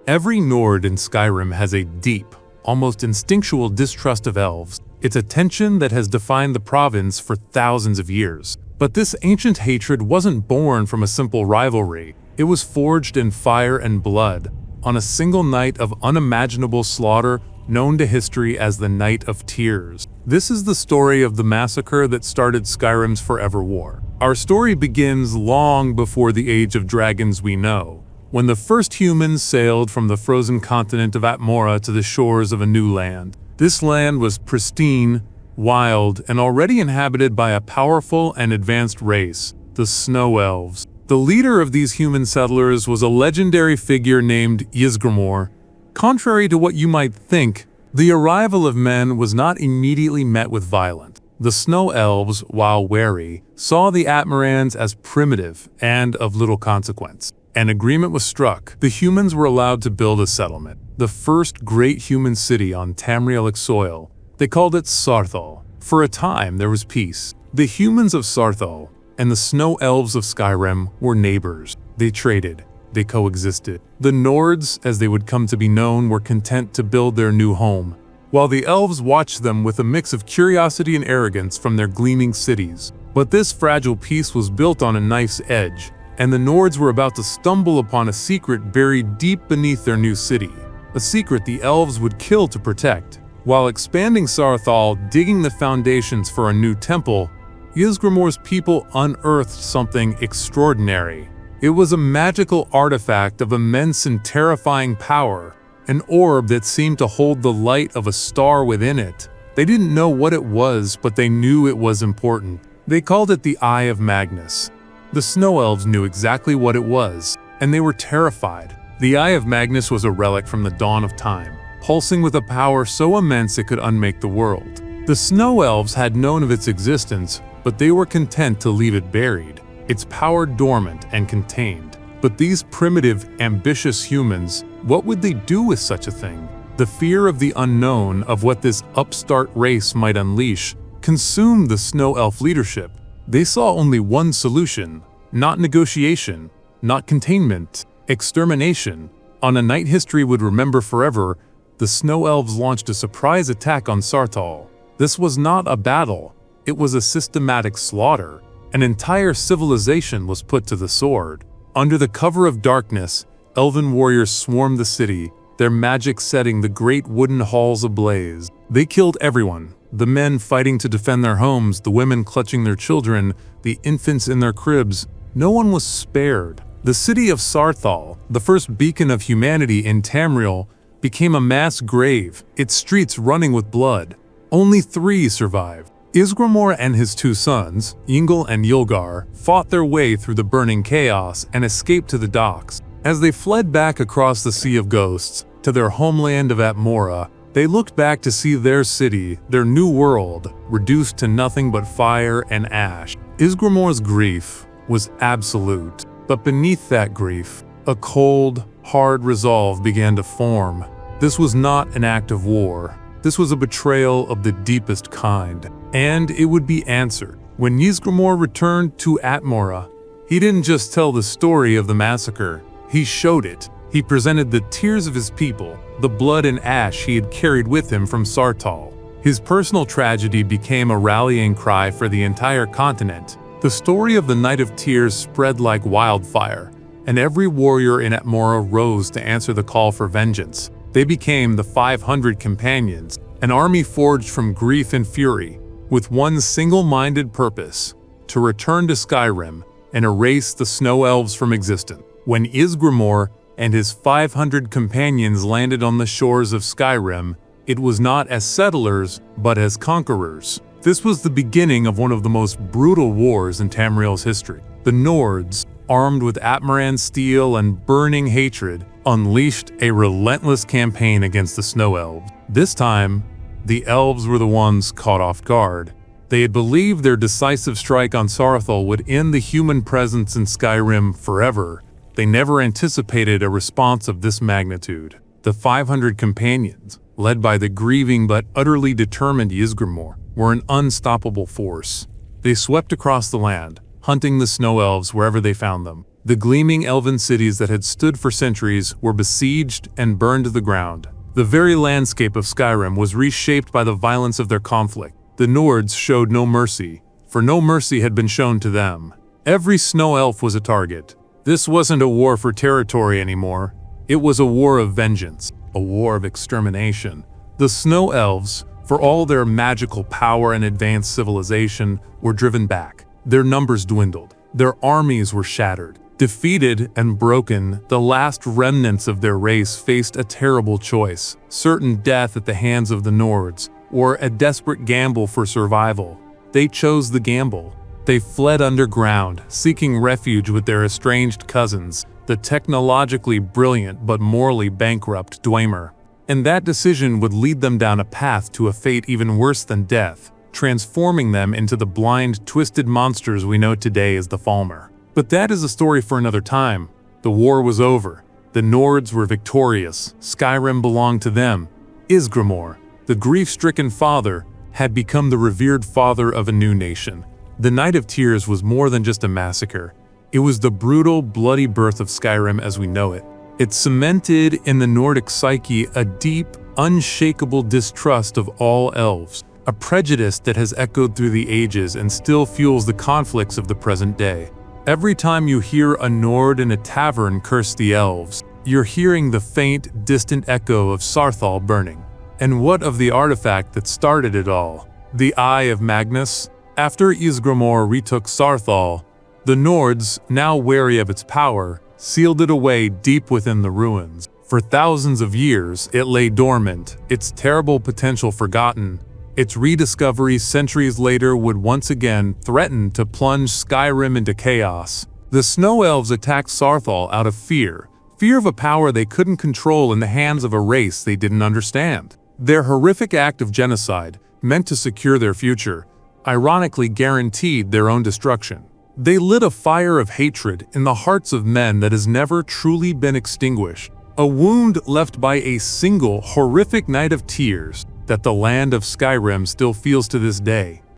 Every Nord in Skyrim has a deep, almost instinctual distrust of elves. It's a tension that has defined the province for thousands of years. But this ancient hatred wasn't born from a simple rivalry. It was forged in fire and blood, on a single night of unimaginable slaughter known to history as the Night of Tears. This is the story of the massacre that started Skyrim's forever war. Our story begins long before the age of dragons we know, when the first humans sailed from the frozen continent of Atmora to the shores of a new land. This land was pristine, wild, and already inhabited by a powerful and advanced race, the Snow Elves. The leader of these human settlers was a legendary figure named Ysgramor. Contrary to what you might think, the arrival of men was not immediately met with violence. The Snow Elves, while wary, saw the Atmorans as primitive and of little consequence. An agreement was struck. The humans were allowed to build a settlement, the first great human city on Tamrielic soil. They called it Saarthal. For a time, there was peace. The humans of Saarthal and the Snow Elves of Skyrim were neighbors. They traded. They coexisted. The Nords, as they would come to be known, were content to build their new home, while the elves watched them with a mix of curiosity and arrogance from their gleaming cities. But this fragile peace was built on a knife's edge, and the Nords were about to stumble upon a secret buried deep beneath their new city, a secret the elves would kill to protect. While expanding Saarthal, digging the foundations for a new temple, Ysgramor's people unearthed something extraordinary. It was a magical artifact of immense and terrifying power, an orb that seemed to hold the light of a star within it. They didn't know what it was, but they knew it was important. They called it the Eye of Magnus. The Snow Elves knew exactly what it was, and they were terrified. The Eye of Magnus was a relic from the dawn of time, pulsing with a power so immense it could unmake the world. The Snow Elves had known of its existence, but they were content to leave it buried, its power dormant and contained. But these primitive, ambitious humans, what would they do with such a thing? The fear of the unknown, of what this upstart race might unleash, consumed the Snow Elf leadership. They saw only one solution: not negotiation, not containment, extermination. On a night history would remember forever, the Snow Elves launched a surprise attack on Saarthal. This was not a battle, it was a systematic slaughter. An entire civilization was put to the sword. Under the cover of darkness, elven warriors swarmed the city, their magic setting the great wooden halls ablaze. They killed everyone, the men fighting to defend their homes, the women clutching their children, the infants in their cribs. No one was spared. The city of Saarthal, the first beacon of humanity in Tamriel, became a mass grave, its streets running with blood. Only 3 survived. Ysgramor and his 2 sons, Ingol and Ylgar, fought their way through the burning chaos and escaped to the docks. As they fled back across the Sea of Ghosts to their homeland of Atmora, they looked back to see their city, their new world, reduced to nothing but fire and ash. Ysgramor's grief was absolute, but beneath that grief, a cold, hard resolve began to form. This was not an act of war. This was a betrayal of the deepest kind, and it would be answered. When Ysgramor returned to Atmora, he didn't just tell the story of the massacre, he showed it. He presented the tears of his people, the blood and ash he had carried with him from Saarthal. His personal tragedy became a rallying cry for the entire continent. The story of the Night of Tears spread like wildfire, and every warrior in Atmora rose to answer the call for vengeance. They became the 500 Companions, an army forged from grief and fury, with one single-minded purpose: to return to Skyrim and erase the Snow Elves from existence. When Ysgramor and his 500 companions landed on the shores of Skyrim, it was not as settlers, but as conquerors. This was the beginning of one of the most brutal wars in Tamriel's history. The Nords, armed with Atmoran steel and burning hatred, unleashed a relentless campaign against the Snow Elves. This time, the elves were the ones caught off guard. They had believed their decisive strike on Saarthal would end the human presence in Skyrim forever. They never anticipated a response of this magnitude. The 500 companions, led by the grieving but utterly determined Ysgramor, were an unstoppable force. They swept across the land, hunting the Snow Elves wherever they found them. The gleaming elven cities that had stood for centuries were besieged and burned to the ground. The very landscape of Skyrim was reshaped by the violence of their conflict. The Nords showed no mercy, for no mercy had been shown to them. Every Snow Elf was a target. This wasn't a war for territory anymore. It was a war of vengeance, a war of extermination. The Snow Elves, for all their magical power and advanced civilization, were driven back. Their numbers dwindled. Their armies were shattered. Defeated and broken, the last remnants of their race faced a terrible choice: certain death at the hands of the Nords, or a desperate gamble for survival. They chose the gamble. They fled underground, seeking refuge with their estranged cousins, the technologically brilliant but morally bankrupt Dwemer. And that decision would lead them down a path to a fate even worse than death, transforming them into the blind, twisted monsters we know today as the Falmer. But that is a story for another time. The war was over. The Nords were victorious. Skyrim belonged to them. Ysgramor, the grief-stricken father, had become the revered father of a new nation. The Night of Tears was more than just a massacre. It was the brutal, bloody birth of Skyrim as we know it. It cemented in the Nordic psyche a deep, unshakable distrust of all elves, a prejudice that has echoed through the ages and still fuels the conflicts of the present day. Every time you hear a Nord in a tavern curse the elves, you're hearing the faint, distant echo of Saarthal burning. And what of the artifact that started it all? The Eye of Magnus? After Ysgramor retook Saarthal, the Nords, now wary of its power, sealed it away deep within the ruins. For thousands of years, it lay dormant, its terrible potential forgotten. Its rediscovery centuries later would once again threaten to plunge Skyrim into chaos. The Snow Elves attacked Saarthal out of fear of a power they couldn't control in the hands of a race they didn't understand. Their horrific act of genocide, meant to secure their future, ironically guaranteed their own destruction. They lit a fire of hatred in the hearts of men that has never truly been extinguished, a wound left by a single horrific night of tears that the land of Skyrim still feels to this day.